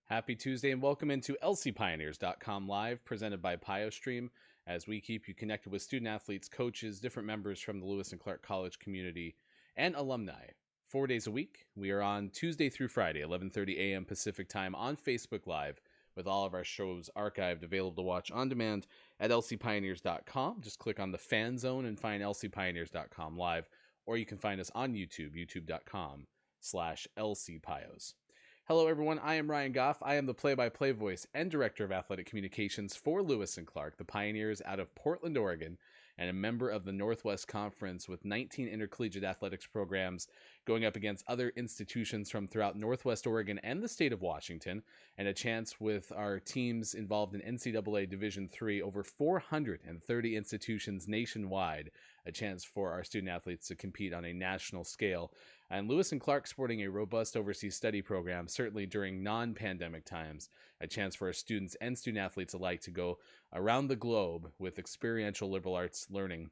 Happy Tuesday and welcome into lcpioneers.com live presented by PioStream as we keep you connected with student athletes, coaches, different members from the Lewis and Clark College community, and alumni. 4 days a week. We are on Tuesday through Friday, 11:30 a.m. Pacific time on Facebook Live with all of our shows archived available to watch on demand at lcpioneers.com. Just click on the fan zone and find lcpioneers.com live, or you can find us on YouTube, youtube.com/lcpios. Hello, everyone. I am Ryan Goff. I am the play-by-play voice and director of athletic communications for Lewis and Clark, the Pioneers out of Portland, Oregon, and a member of the Northwest Conference with 19 intercollegiate athletics programs going up against other institutions from throughout Northwest Oregon and the state of Washington, and a chance with our teams involved in NCAA Division III, over 430 institutions nationwide, a chance for our student athletes to compete on a national scale. And Lewis and Clark sporting a robust overseas study program, certainly during non-pandemic times, a chance for our students and student athletes alike to go around the globe with experiential liberal arts learning,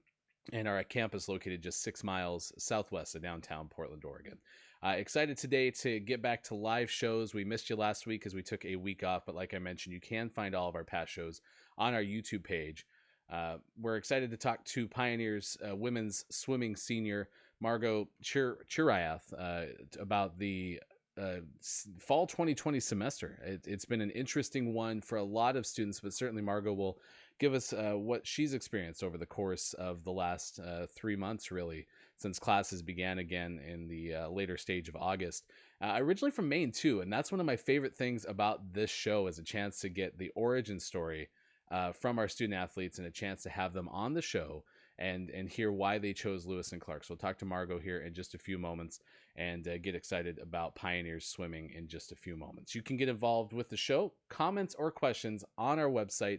and are at campus located just 6 miles southwest of downtown Portland, Oregon. Excited today to get back to live shows. We missed you last week as we took a week off, but like I mentioned, you can find all of our past shows on our YouTube page. We're excited to talk to Pioneers women's swimming senior Margot Chirayath about the fall 2020 semester. It's been an interesting one for a lot of students, but certainly Margot will give us what she's experienced over the course of the last 3 months, really, since classes began again in the later stage of August. Originally from Maine, too, and that's one of my favorite things about this show, is a chance to get the origin story from our student athletes and a chance to have them on the show and hear why they chose Lewis and Clark. So we'll talk to Margot here in just a few moments and get excited about Pioneers swimming in just a few moments. You can get involved with the show, comments or questions on our website.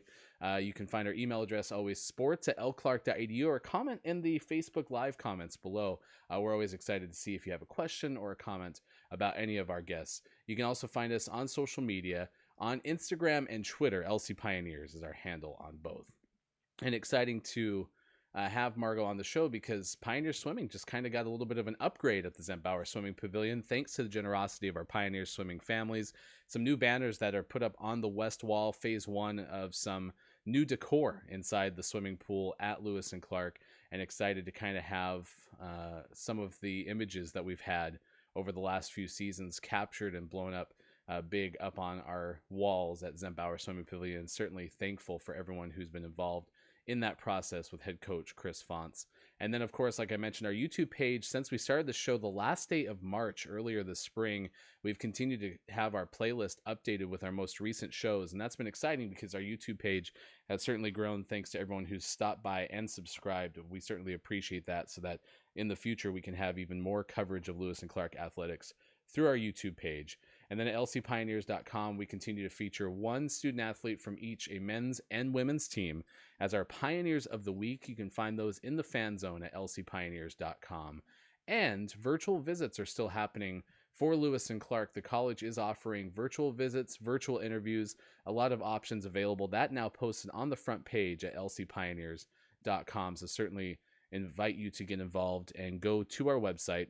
You can find our email address always sports@lclark.edu, or comment in the Facebook Live comments below. We're always excited to see if you have a question or a comment about any of our guests. You can also find us on social media. On Instagram and Twitter, LC Pioneers is our handle on both. And exciting to have Margot on the show because Pioneer Swimming just kind of got a little bit of an upgrade at the Zentbauer Swimming Pavilion, thanks to the generosity of our Pioneer Swimming families. Some new banners that are put up on the west wall, phase one of some new decor inside the swimming pool at Lewis and Clark, and excited to kind of have some of the images that we've had over the last few seasons captured and blown up big up on our walls at Zentbauer Swimming Pavilion. Certainly thankful for everyone who's been involved in that process with head coach Chris Fonts. And then, of course, like I mentioned, our YouTube page, since we started the show the last day of March earlier this spring, we've continued to have our playlist updated with our most recent shows. And that's been exciting because our YouTube page has certainly grown thanks to everyone who's stopped by and subscribed. We certainly appreciate that, so that in the future we can have even more coverage of Lewis and Clark athletics through our YouTube page. And then at lcpioneers.com, we continue to feature one student athlete from each a men's and women's team as our Pioneers of the Week. You can find those in the fan zone at lcpioneers.com. And virtual visits are still happening for Lewis and Clark. The college is offering virtual visits, virtual interviews, a lot of options available. That now posted on the front page at lcpioneers.com. So certainly invite you to get involved and go to our website,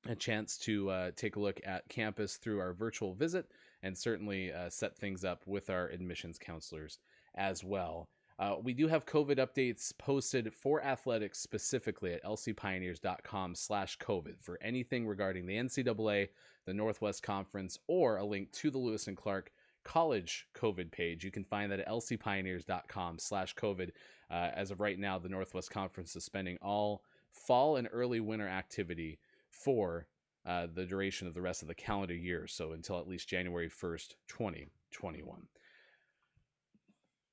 a chance to take a look at campus through our virtual visit, and certainly set things up with our admissions counselors as well. We do have COVID updates posted for athletics specifically at lcpioneers.com/COVID for anything regarding the NCAA, the Northwest Conference, or a link to the Lewis and Clark College COVID page. You can find that at lcpioneers.com/COVID. As of right now, the Northwest Conference is suspending all fall and early winter activity for the duration of the rest of the calendar year, so until at least January 1st, 2021.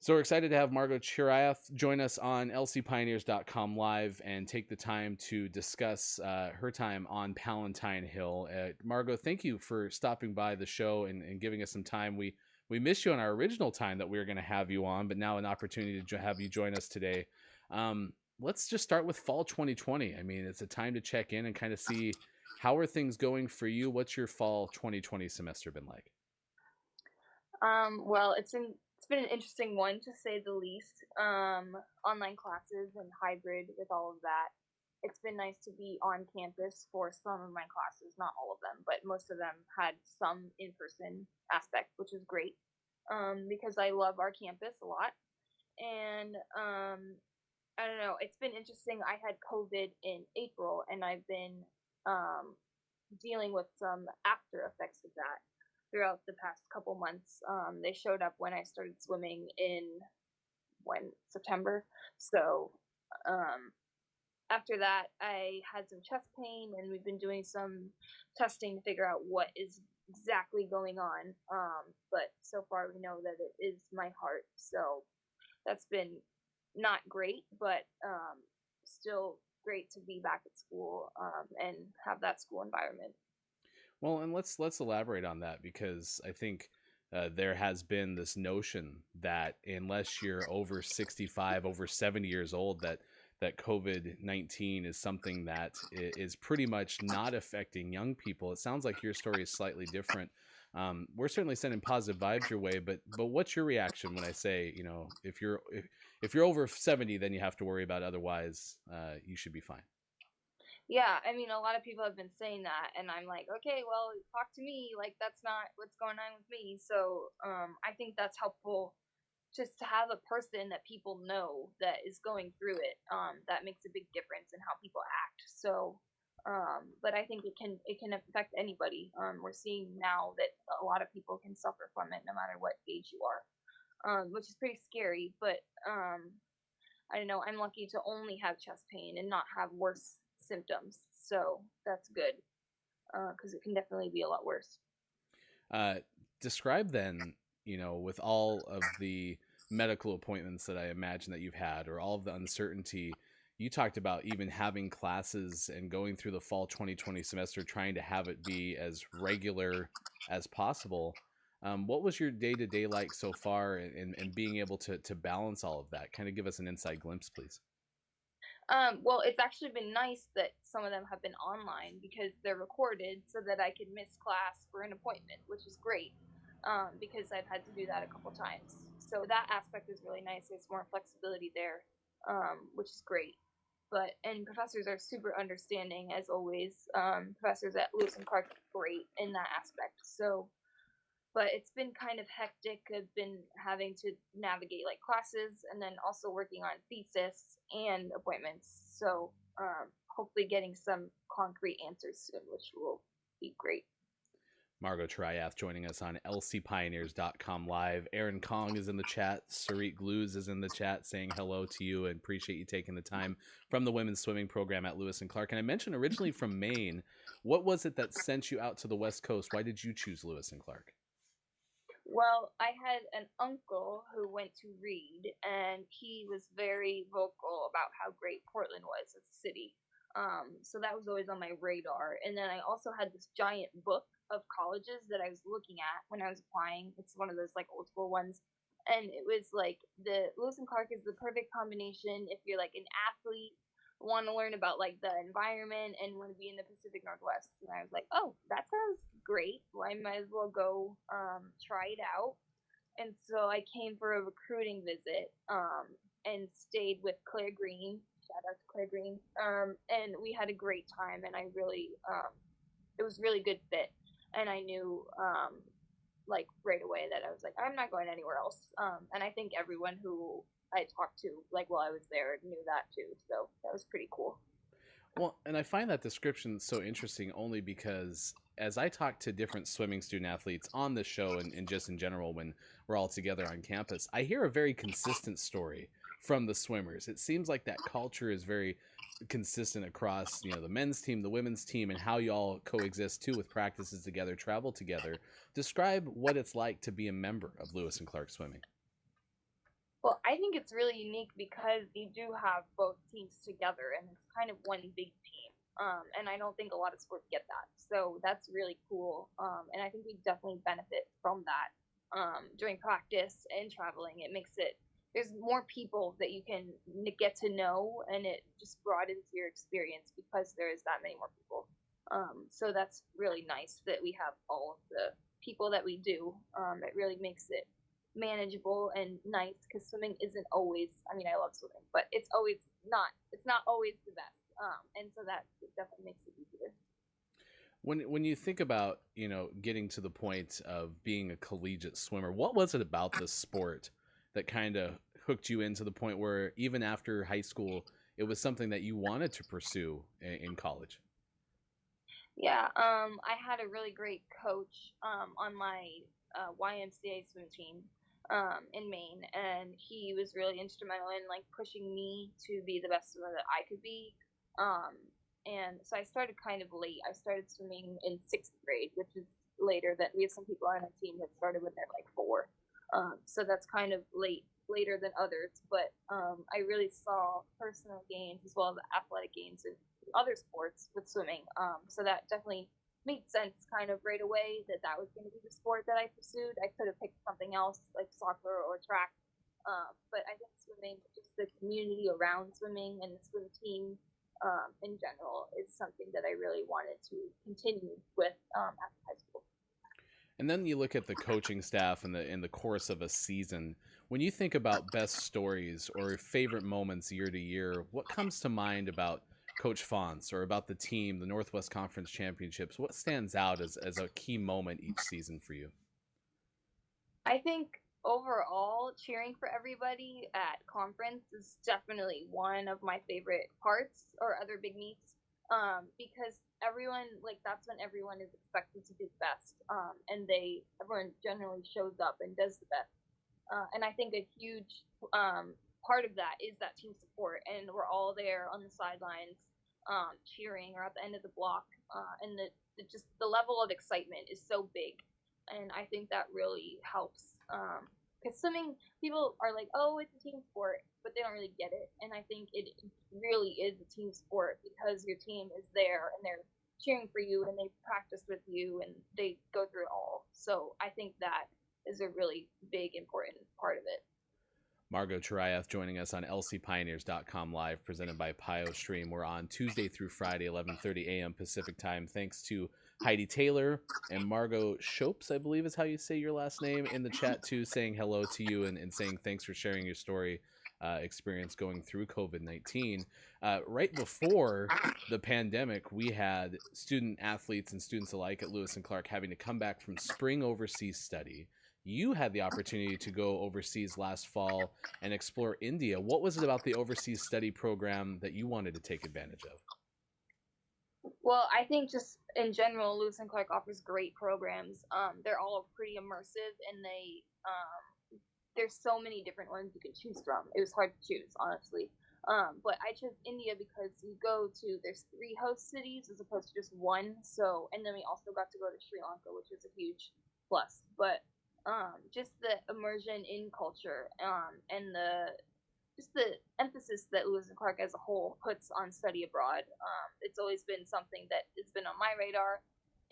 So we're excited to have Margot Chirayath join us on lcpioneers.com live and take the time to discuss her time on Palatine Hill. Margot, thank you for stopping by the show and giving us some time. We missed you on our original time that we were going to have you on, but now an opportunity to have you join us today. Let's just start with fall 2020. I mean, it's a time to check in and kind of see how are things going for you. What's your fall 2020 semester been like? Well, it's been an interesting one to say the least. Online classes and hybrid with all of that. it's been nice to be on campus for some of my classes, not all of them, but most of them had some in-person aspect, which is great, because I love our campus a lot. And I don't know, it's been interesting. I had COVID in April, and I've been um, dealing with some after effects of that throughout the past couple months. They showed up when I started swimming in September. So um, after that, I had some chest pain, and we've been doing some testing to figure out what is exactly going on. But so far, we know that it is my heart. So that's been not great, but still great to be back at school and have that school environment. Well, and let's elaborate on that because I think there has been this notion that unless you're over 65, over 70 years old, that COVID-19 is something that is pretty much not affecting young people. It sounds like your story is slightly different. We're certainly sending positive vibes your way, but what's your reaction when I say, if you're over 70, then you have to worry about it. Otherwise, you should be fine. Yeah, I mean, a lot of people have been saying that, and I'm like, okay, well, talk to me. Like, that's not what's going on with me. So, I think that's helpful just to have a person that people know that is going through it. That makes a big difference in how people act. So, but I think it can affect anybody. We're seeing now that a lot of people can suffer from it, no matter what age you are, which is pretty scary. But I don't know. I'm lucky to only have chest pain and not have worse symptoms, so that's good because it can definitely be a lot worse. Uh, Describe then, with all of the medical appointments that I imagine that you've had, or all of the uncertainty, you talked about even having classes and going through the fall 2020 semester, trying to have it be as regular as possible. What was your day to day like so far, and being able to balance all of that? Kind of give us an inside glimpse, please. Well, it's actually been nice that some of them have been online because they're recorded so that I can miss class for an appointment, which is great because I've had to do that a couple times. So that aspect is really nice. There's more flexibility there, which is great. And professors are super understanding as always. Professors at Lewis and Clark are great in that aspect. So but it's been kind of hectic. I've been having to navigate like classes and then also working on thesis and appointments. So hopefully getting some concrete answers soon, which will be great. Margot Chirayath joining us on lcpioneers.com live. Aaron Kong is in the chat. Sarit Glues is in the chat saying hello to you and appreciate you taking the time from the women's swimming program at Lewis and Clark. And I mentioned originally from Maine. What was it that sent you out to the West Coast? Why did you choose Lewis and Clark? Well, I had an uncle who went to Reed, and he was very vocal about how great Portland was as a city. So that was always on my radar. And then I also had this giant book of colleges that I was looking at when I was applying. It's one of those like old school ones. And it was like the Lewis and Clark is the perfect combination if you're like an athlete, want to learn about like the environment, and want to be in the Pacific Northwest. And I was like, oh, that sounds great. Well, I might as well go try it out. And so I came for a recruiting visit and stayed with Claire Green. Shout out to Claire Green. And we had a great time, and I really, it was really good fit. And I knew, like right away that I was like, I'm not going anywhere else. And I think everyone who I talked to, like while I was there, knew that too. So that was pretty cool. Well, and I find that description so interesting only because as I talk to different swimming student athletes on the show and just in general when we're all together on campus, I hear a very consistent story from the swimmers. It seems like that culture is very consistent across, the men's team, the women's team, and how you all coexist too with practices together, travel together. Describe what it's like to be a member of Lewis and Clark Swimming. Well, I think it's really unique because you do have both teams together, and it's kind of one big team. And I don't think a lot of sports get that, so that's really cool. And I think we definitely benefit from that during practice and traveling. It makes it there's more people that you can get to know, and it just broadens your experience because there is that many more people. So that's really nice that we have all of the people that we do. It really makes it manageable and nice because swimming isn't always, I mean, I love swimming, but it's not always the best. and so that definitely makes it easier. When you think about, getting to the point of being a collegiate swimmer, what was it about the sport that kind of hooked you into the point where even after high school, it was something that you wanted to pursue in college? Yeah, I had a really great coach on my YMCA swim team in Maine, and he was really instrumental in like pushing me to be the best swimmer that I could be. Um, and so I started kind of late. I started swimming in sixth grade, which is later than we have some people on our team that started when they're like four. So that's kind of later than others. But I really saw personal gains as well as athletic gains in other sports with swimming. So that definitely made sense kind of right away that that was going to be the sport that I pursued. I could have picked something else like soccer or track, but I think swimming, just the community around swimming and the swim team in general, is something that I really wanted to continue with after high school. And then you look at the coaching staff and the course of a season. When you think about best stories or favorite moments year to year, what comes to mind about Coach Fonts or about the team, the Northwest Conference Championships? What stands out as a key moment each season for you? I think overall, cheering for everybody at conference is definitely one of my favorite parts or other big meets, because everyone, like, that's when everyone is expected to do the best, and everyone generally shows up and does the best. And I think a huge part of that is that team support, and we're all there on the sidelines cheering or at the end of the block, and just the level of excitement is so big, and I think that really helps. Because swimming, people are like, "Oh, it's a team sport," but they don't really get it, and I think it really is a team sport because your team is there and they're cheering for you and they practice with you and they go through it all. So I think that is a really big, important part of it. Margot Chirayath joining us on lcpioneers.com live, presented by PioStream. We're on Tuesday through Friday, 11:30 a.m. Pacific time. Thanks to Heidi Taylor and Margot Shopes, I believe is how you say your last name, in the chat too, saying hello to you and saying thanks for sharing your story, experience going through COVID-19. Right before the pandemic, we had student athletes and students alike at Lewis and Clark having to come back from spring overseas study. You had the opportunity to go overseas last fall and explore India. What was it about the overseas study program that you wanted to take advantage of? Well, I think just in general, Lewis and Clark offers great programs. They're all pretty immersive, and there's so many different ones you can choose from. It was hard to choose, honestly. But I chose India because there's three host cities as opposed to just one. So, and then we also got to go to Sri Lanka, which was a huge plus. But just the immersion in culture, and the emphasis that Lewis and Clark as a whole puts on study abroad. It's always been something that has been on my radar,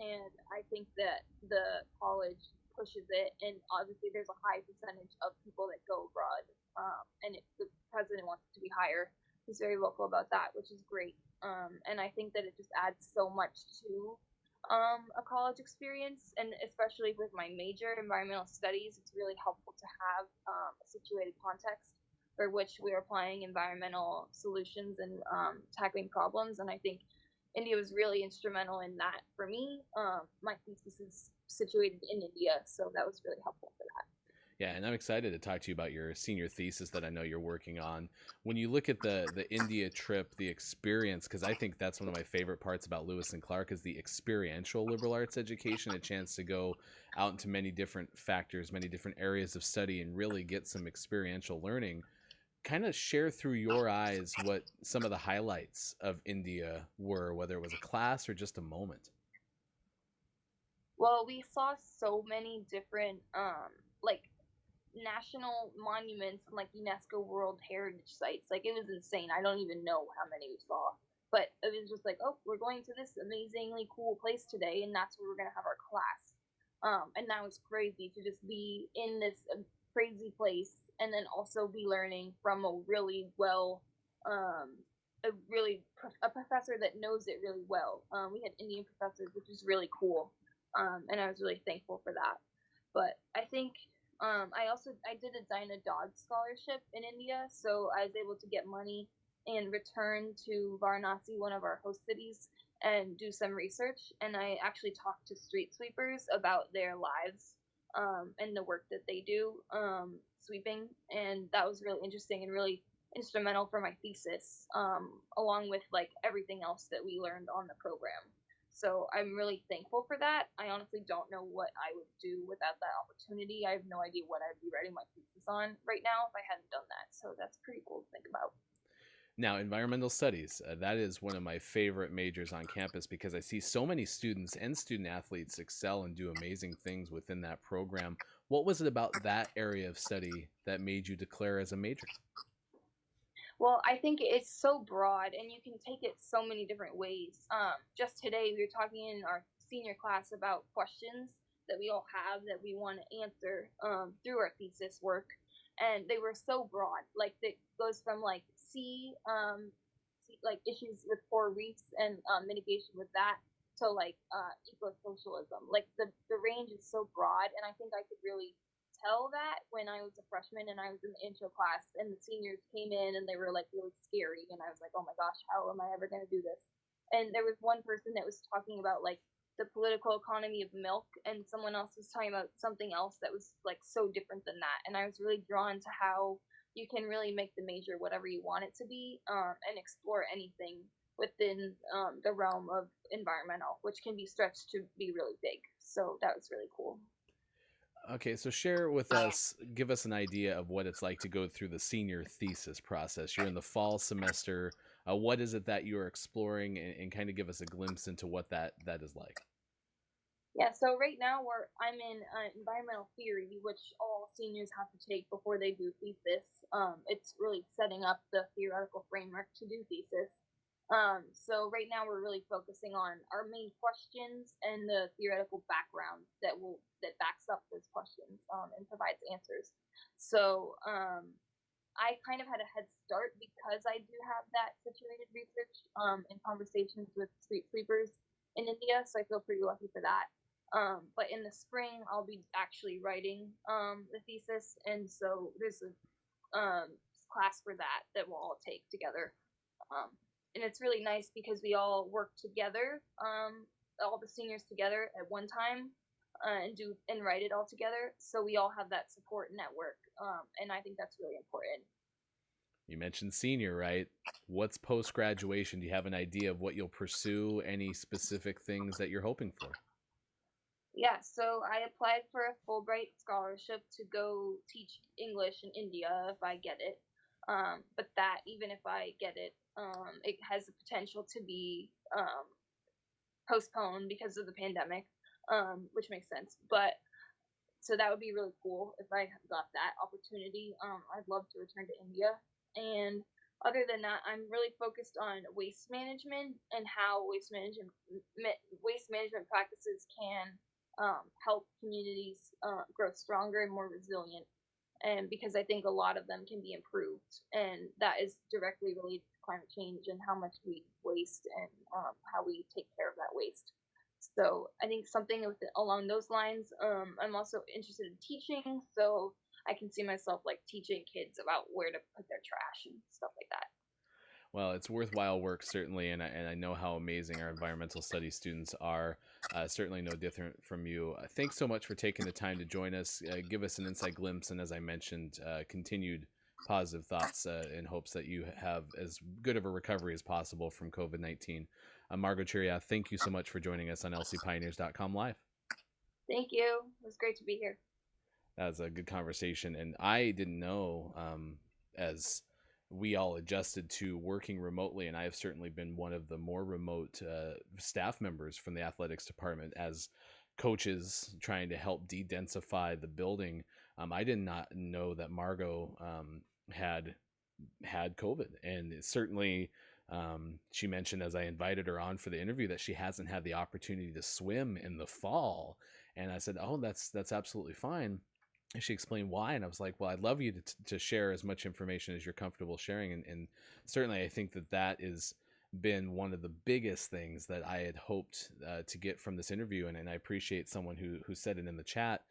and I think that the college pushes it. And obviously, there's a high percentage of people that go abroad, and the president wants it to be higher. He's very vocal about that, which is great. And I think that it just adds so much to a college experience, and especially with my major, environmental studies, it's really helpful to have a situated context for which we are applying environmental solutions and tackling problems. And I think India was really instrumental in that for me. My thesis is situated in India, so that was really helpful for that. Yeah, and I'm excited to talk to you about your senior thesis that I know you're working on. When you look at the India trip, the experience, because I think that's one of my favorite parts about Lewis and Clark is the experiential liberal arts education, a chance to go out into many different factors, many different areas of study, and really get some experiential learning. Kind of share through your eyes what some of the highlights of India were, whether it was a class or just a moment. Well, we saw so many different like national monuments and like UNESCO World Heritage sites. Like it was insane. I don't even know how many we saw. But it was just like, oh, we're going to this amazingly cool place today, and that's where we're gonna have our class. And that was crazy to just be in this crazy place, and then also be learning from um, a professor that knows it really well. We had Indian professors, which is really cool, and I was really thankful for that. But I think I did a Dinah Dodds scholarship in India, so I was able to get money and return to Varanasi, one of our host cities, and do some research. And I actually talked to street sweepers about their lives and the work that they do sweeping. And that was really interesting and really instrumental for my thesis, along with like everything else that we learned on the program. So I'm really thankful for that. I honestly don't know what I would do without that opportunity. I have no idea what I'd be writing my thesis on right now if I hadn't done that. So that's pretty cool to think about. Now, environmental studies, that is one of my favorite majors on campus because I see so many students and student athletes excel and do amazing things within that program. What was it about that area of study that made you declare as a major? Well, I think it's so broad and you can take it so many different ways. Just today, we were talking in our senior class about questions that we all have that we want to answer through our thesis work. And they were so broad. Like, it goes from like like issues with coral reefs and mitigation with that to like eco-socialism. Like, the range is so broad, and I think I could really tell that when I was a freshman and I was in the intro class and the seniors came in and they were like really scary and I was like, oh my gosh, how am I ever going to do this? And there was one person that was talking about like the political economy of milk and someone else was talking about something else that was like so different than that. And I was really drawn to how you can really make the major whatever you want it to be, and explore anything within the realm of environmental, which can be stretched to be really big. So that was really cool. Okay, so share with us, give us an idea of what it's like to go through the senior thesis process. You're in the fall semester. What is it that you're exploring, and kind of give us a glimpse into what that is like? Yeah, so right now I'm in environmental theory, which all seniors have to take before they do thesis. It's really setting up the theoretical framework to do thesis. So right now we're really focusing on our main questions and the theoretical background that backs up those questions and provides answers. So I kind of had a head start because I do have that situated research in conversations with street sweepers in India, so I feel pretty lucky for that. But in the spring, I'll be actually writing the thesis, and so there's a class for that we'll all take together. Um, and it's really nice because we all work together, all the seniors together at one time, and write it all together. So we all have that support network, and I think that's really important. You mentioned senior, right? What's post graduation? Do you have an idea of what you'll pursue? Any specific things that you're hoping for? Yeah, so I applied for a Fulbright scholarship to go teach English in India if I get it. But that, even if I get it, it has the potential to be postponed because of the pandemic, which makes sense. But so that would be really cool if I got that opportunity. I'd love to return to India. And other than that, I'm really focused on waste management and how waste management practices can help communities grow stronger and more resilient. And because I think a lot of them can be improved, and that is directly related to climate change and how much we waste and how we take care of that waste. So I think something along those lines. I'm also interested in teaching, so I can see myself like teaching kids about where to put their trash and stuff like that. Well, it's worthwhile work, certainly, and I know how amazing our environmental studies students are. Certainly no different from you. Thanks so much for taking the time to join us, give us an inside glimpse, and as I mentioned, continued positive thoughts in hopes that you have as good of a recovery as possible from COVID-19. Margot Chirayath, thank you so much for joining us on lcpioneers.com Live. Thank you. It was great to be here. That was a good conversation, and I didn't know as we all adjusted to working remotely, and I have certainly been one of the more remote staff members from the athletics department as coaches trying to help de-densify the building. I did not know that Margot had COVID, and it certainly she mentioned as I invited her on for the interview that she hasn't had the opportunity to swim in the fall, and I said, "Oh, that's absolutely fine." And she explained why, and I was like, well, I'd love you to share as much information as you're comfortable sharing, and certainly I think that is been one of the biggest things that I had hoped to get from this interview, and I appreciate someone who said it in the chat.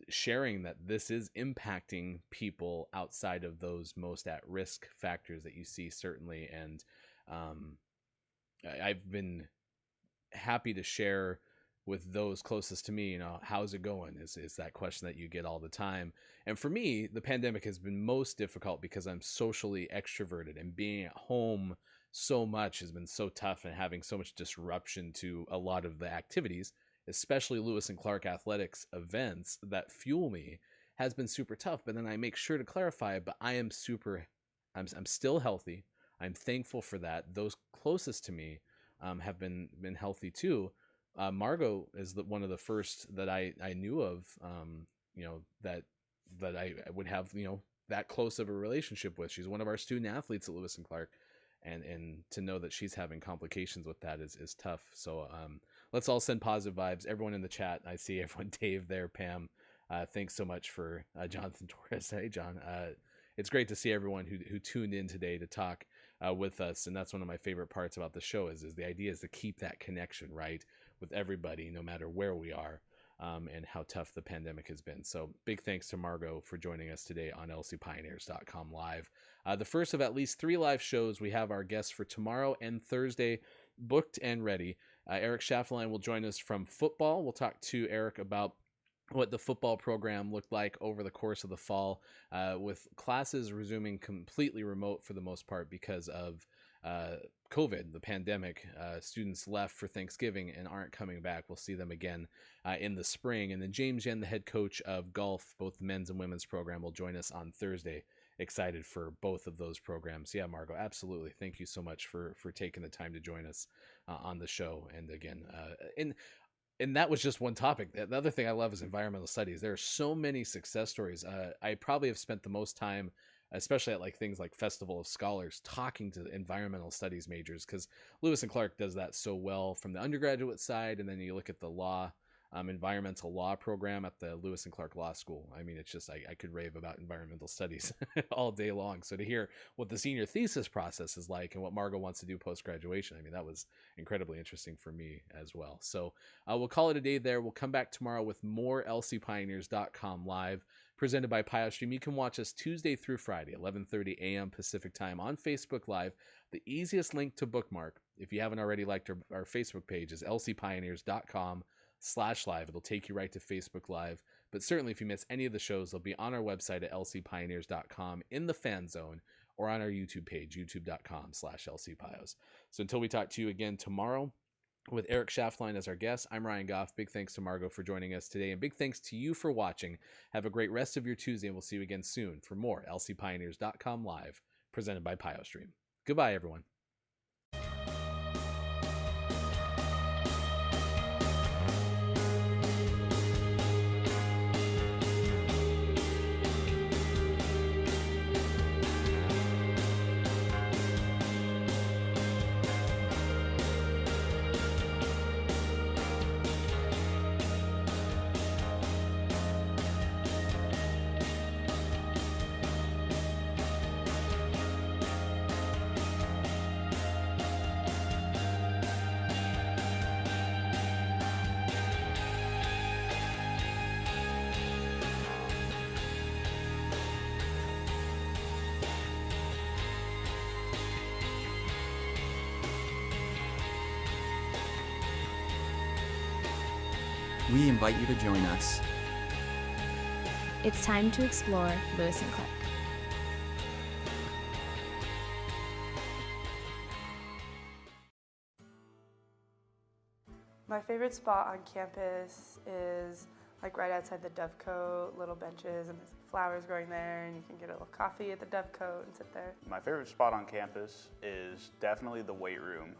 sharing that this is impacting people outside of those most at risk factors that you see, certainly. And I've been happy to share with those closest to me, how's it going is that question that you get all the time. And for me, the pandemic has been most difficult because I'm socially extroverted, and being at home so much has been so tough, and having so much disruption to a lot of the activities, especially Lewis and Clark athletics events that fuel me, has been super tough. But then I make sure to clarify, but I'm still healthy. I'm thankful for that. Those closest to me have been healthy too. Margot is one of the first that I knew of, that I would have, that close of a relationship with. She's one of our student athletes at Lewis and Clark, and to know that she's having complications with that is tough. So let's all send positive vibes. Everyone in the chat, I see everyone. Dave there, Pam, thanks so much for Jonathan Torres. Hey, John. It's great to see everyone who tuned in today to talk with us, and that's one of my favorite parts about the show is the idea is to keep that connection, right, with everybody, no matter where we are, and how tough the pandemic has been. So big thanks to Margot for joining us today on lcpioneers.com live. The first of at least 3 live shows. We have our guests for tomorrow and Thursday booked and ready. Eric Schafflein will join us from football. We'll talk to Eric about what the football program looked like over the course of the fall, with classes resuming completely remote for the most part because of COVID, the pandemic. Students left for Thanksgiving and aren't coming back. We'll see them again in the spring. And then James Yen, the head coach of golf, both the men's and women's program, will join us on Thursday. Excited for both of those programs. Yeah, Margot, absolutely. Thank you so much for taking the time to join us on the show. And again, and that was just one topic. The other thing I love is environmental studies. There are so many success stories. I probably have spent the most time, especially at like things like Festival of Scholars, talking to environmental studies majors, because Lewis and Clark does that so well from the undergraduate side. And then you look at the law, environmental law program at the Lewis and Clark Law School. I mean, it's just, I could rave about environmental studies all day long. So to hear what the senior thesis process is like and what Margot wants to do post-graduation, I mean, that was incredibly interesting for me as well. So we'll call it a day there. We'll come back tomorrow with more lcpioneers.com live, presented by PioStream. You can watch us Tuesday through Friday, 11:30 a.m. Pacific time on Facebook Live. The easiest link to bookmark, if you haven't already liked our Facebook page, is lcpioneers.com/live. It'll take you right to Facebook Live. But certainly if you miss any of the shows, they'll be on our website at lcpioneers.com in the fan zone, or on our YouTube page, youtube.com/lcpios. So until we talk to you again tomorrow with Eric Schafflein as our guest, I'm Ryan Goff. Big thanks to Margot for joining us today, and big thanks to you for watching. Have a great rest of your Tuesday, and we'll see you again soon for more lcpioneers.com live, presented by PioStream. Goodbye, everyone. We invite you to join us. It's time to explore Lewis and Clark. My favorite spot on campus is like right outside the Dovecote, little benches, and there's flowers growing there, and you can get a little coffee at the Dovecote and sit there. My favorite spot on campus is definitely the weight room.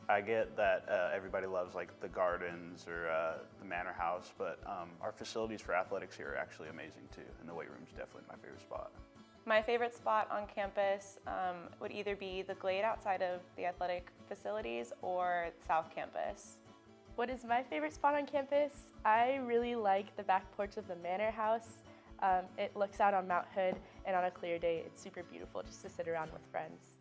I get that everybody loves like the gardens or the manor house, but our facilities for athletics here are actually amazing too, and the weight room is definitely my favorite spot. My favorite spot on campus would either be the glade outside of the athletic facilities or South Campus. What is my favorite spot on campus? I really like the back porch of the manor house. It looks out on Mount Hood, and on a clear day, it's super beautiful just to sit around with friends.